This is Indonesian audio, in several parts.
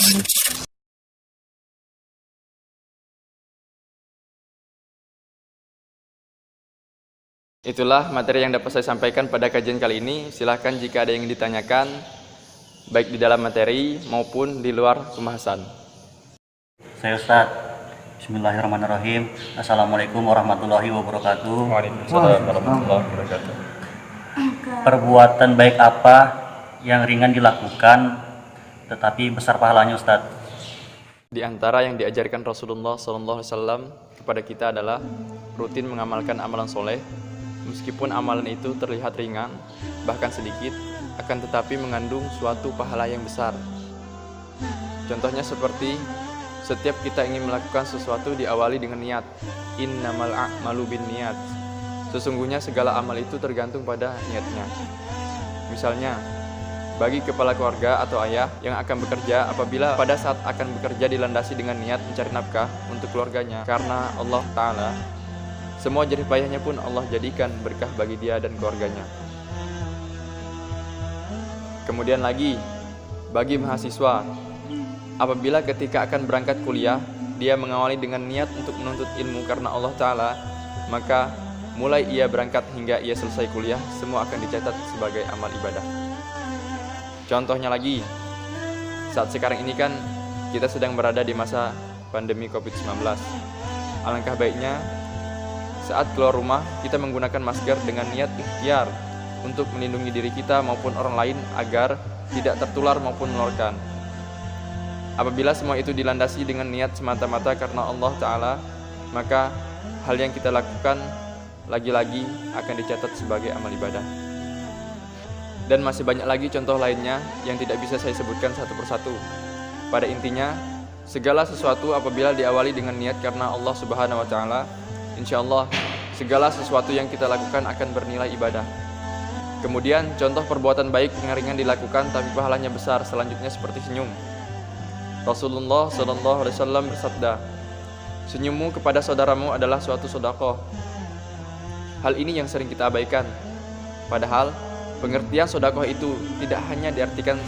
Itulah materi yang dapat saya sampaikan pada kajian kali ini. Silahkan jika ada yang ditanyakan, baik di dalam materi maupun di luar pembahasan. Saya Ustadz. Bismillahirrahmanirrahim. Assalamualaikum warahmatullahi wabarakatuh. Waalaikumsalam warahmatullahi wabarakatuh. Perbuatan baik apa yang ringan dilakukan tetapi besar pahalanya, Ustadz? Di antara yang diajarkan Rasulullah SAW kepada kita adalah rutin mengamalkan amalan soleh, meskipun amalan itu terlihat ringan, bahkan sedikit, akan tetapi mengandung suatu pahala yang besar. Contohnya seperti setiap kita ingin melakukan sesuatu diawali dengan niat. Innamal a'malu binniyat. Sesungguhnya segala amal itu tergantung pada niatnya. Misalnya, bagi kepala keluarga atau ayah yang akan bekerja, apabila pada saat akan bekerja dilandasi dengan niat mencari nafkah untuk keluarganya karena Allah Ta'ala, semua jerih payahnya pun Allah jadikan berkah bagi dia dan keluarganya. Kemudian lagi, bagi mahasiswa, apabila ketika akan berangkat kuliah, dia mengawali dengan niat untuk menuntut ilmu karena Allah Ta'ala, maka mulai ia berangkat hingga ia selesai kuliah, semua akan dicatat sebagai amal ibadah. Contohnya lagi, saat sekarang ini kan kita sedang berada di masa pandemi COVID-19. Alangkah baiknya saat keluar rumah kita menggunakan masker dengan niat ikhtiar untuk melindungi diri kita maupun orang lain agar tidak tertular maupun menularkan. Apabila semua itu dilandasi dengan niat semata-mata karena Allah Ta'ala, maka hal yang kita lakukan lagi-lagi akan dicatat sebagai amal ibadah. Dan masih banyak lagi contoh lainnya yang tidak bisa saya sebutkan satu persatu. Pada intinya, segala sesuatu apabila diawali dengan niat karena Allah Subhanahu wa Ta'ala, insya Allah segala sesuatu yang kita lakukan akan bernilai ibadah. Kemudian contoh perbuatan baik yang ringan dilakukan tapi pahalanya besar, selanjutnya seperti senyum. Rasulullah SAW bersabda, senyummu kepada saudaramu adalah suatu sedekah. Hal ini yang sering kita abaikan. Padahal pengertian sedekah itu tidak hanya diartikan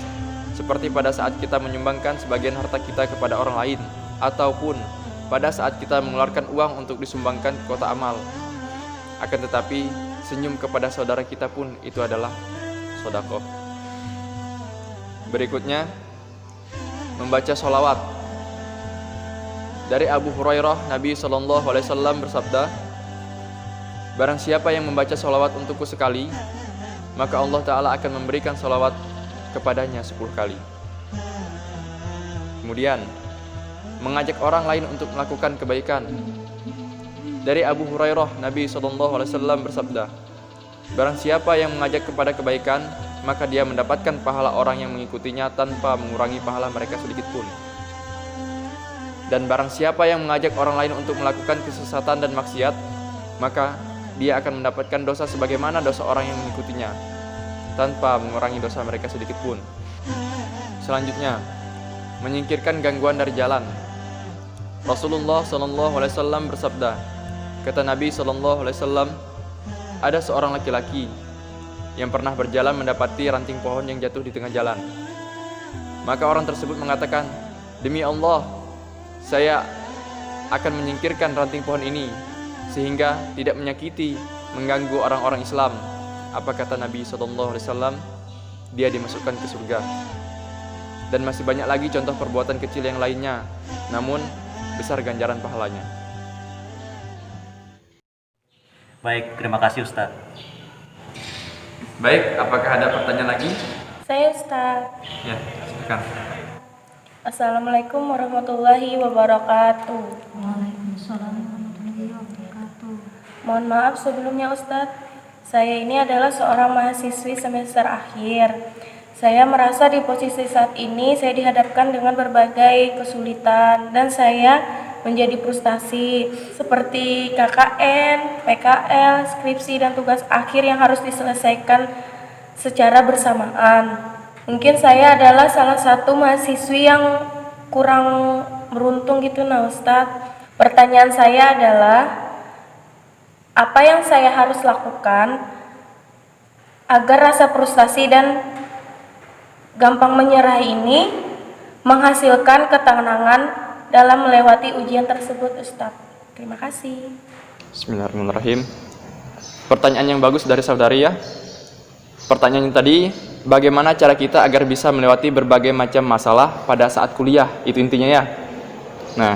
seperti pada saat kita menyumbangkan sebagian harta kita kepada orang lain, ataupun pada saat kita mengeluarkan uang untuk disumbangkan ke kotak amal. Akan tetapi senyum kepada saudara kita pun itu adalah sedekah. Berikutnya, membaca sholawat. Dari Abu Hurairah, Nabi SAW bersabda, barang siapa yang membaca sholawat untukku sekali, maka Allah Ta'ala akan memberikan sholawat kepadanya 10 kali. Kemudian, mengajak orang lain untuk melakukan kebaikan. Dari Abu Hurairah, Nabi SAW bersabda, barang siapa yang mengajak kepada kebaikan, maka dia mendapatkan pahala orang yang mengikutinya tanpa mengurangi pahala mereka sedikit pun. Dan barang siapa yang mengajak orang lain untuk melakukan kesesatan dan maksiat, maka dia akan mendapatkan dosa sebagaimana dosa orang yang mengikutinya, tanpa mengurangi dosa mereka sedikit pun. Selanjutnya, menyingkirkan gangguan dari jalan. Rasulullah SAW bersabda, kata Nabi SAW, ada seorang laki-laki yang pernah berjalan mendapati ranting pohon yang jatuh di tengah jalan. Maka orang tersebut mengatakan, demi Allah, saya akan menyingkirkan ranting pohon ini sehingga tidak menyakiti, mengganggu orang-orang Islam. Apa kata Nabi SAW? Dia dimasukkan ke surga. Dan masih banyak lagi contoh perbuatan kecil yang lainnya, namun besar ganjaran pahalanya. Baik, terima kasih Ustadz. Baik, apakah ada pertanyaan lagi? Saya Ustaz. Ya, silakan. Assalamualaikum warahmatullahi wabarakatuh. Waalaikumsalam warahmatullahi wabarakatuh. Mohon maaf sebelumnya Ustadz. Saya ini adalah seorang mahasiswi semester akhir. Saya merasa di posisi saat ini saya dihadapkan dengan berbagai kesulitan dan saya menjadi frustasi seperti KKN, PKL, skripsi dan tugas akhir yang harus diselesaikan secara bersamaan. Mungkin saya adalah salah satu mahasiswi yang kurang beruntung gitu nah Ustadz. Pertanyaan saya adalah, apa yang saya harus lakukan agar rasa frustasi dan gampang menyerah ini menghasilkan ketenangan dalam melewati ujian tersebut, Ustadz. Terima kasih. Bismillahirrahmanirrahim. Pertanyaan yang bagus dari saudari ya. Pertanyaan yang tadi, bagaimana cara kita agar bisa melewati berbagai macam masalah pada saat kuliah? Itu intinya ya. Nah,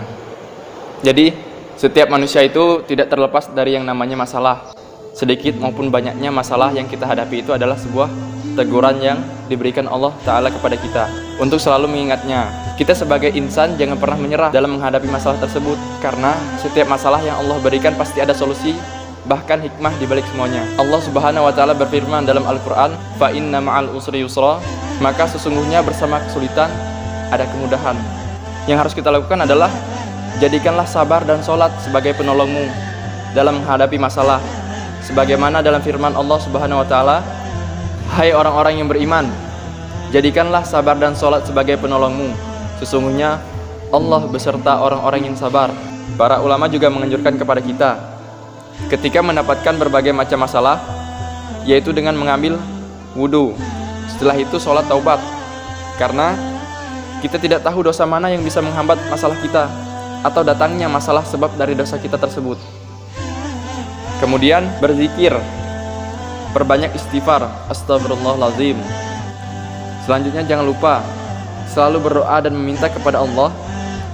jadi setiap manusia itu tidak terlepas dari yang namanya masalah. Sedikit maupun banyaknya masalah yang kita hadapi itu adalah sebuah teguran yang diberikan Allah Ta'ala kepada kita untuk selalu mengingatnya. Kita sebagai insan jangan pernah menyerah dalam menghadapi masalah tersebut, karena setiap masalah yang Allah berikan pasti ada solusi, bahkan hikmah di balik semuanya. Allah Subhanahu wa Ta'ala berfirman dalam Al-Qur'an, "Fa inna ma'al usri yusra", maka sesungguhnya bersama kesulitan ada kemudahan. Yang harus kita lakukan adalah jadikanlah sabar dan sholat sebagai penolongmu dalam menghadapi masalah. Sebagaimana dalam firman Allah Subhanahu wa Ta'ala, "Hai orang-orang yang beriman, jadikanlah sabar dan sholat sebagai penolongmu. Sesungguhnya Allah beserta orang-orang yang sabar." Para ulama juga menganjurkan kepada kita ketika mendapatkan berbagai macam masalah, yaitu dengan mengambil wudhu. Setelah itu sholat taubat, karena kita tidak tahu dosa mana yang bisa menghambat masalah kita atau datangnya masalah sebab dari dosa kita tersebut. Kemudian berzikir, perbanyak istighfar, astagfirullahaladzim. Selanjutnya jangan lupa selalu berdoa dan meminta kepada Allah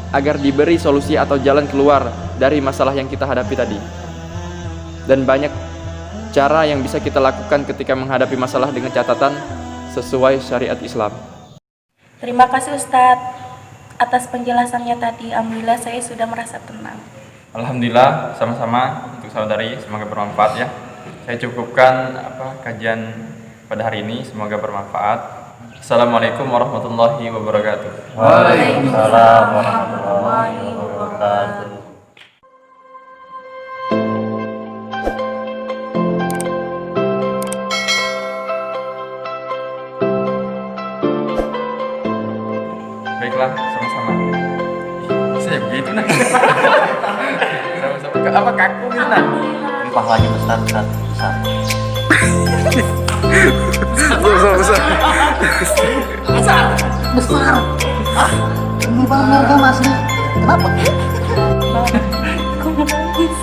agar diberi solusi atau jalan keluar dari masalah yang kita hadapi tadi. Dan banyak cara yang bisa kita lakukan ketika menghadapi masalah dengan catatan sesuai syariat Islam. Terima kasih Ustadz atas penjelasannya tadi. Alhamdulillah saya sudah merasa tenang. Alhamdulillah, sama-sama untuk saudari, semoga bermanfaat ya. Saya cukupkan kajian pada hari ini, semoga bermanfaat. Assalamualaikum warahmatullahi wabarakatuh. Waalaikumsalam warahmatullahi wabarakatuh. Baiklah, sama-sama. Saya begitu nah. Sama-sama. Apa kaku gitu nah? Ini pahalanya besar. Besar. Ini bang harga masnya. Kenapa? Kok nangis?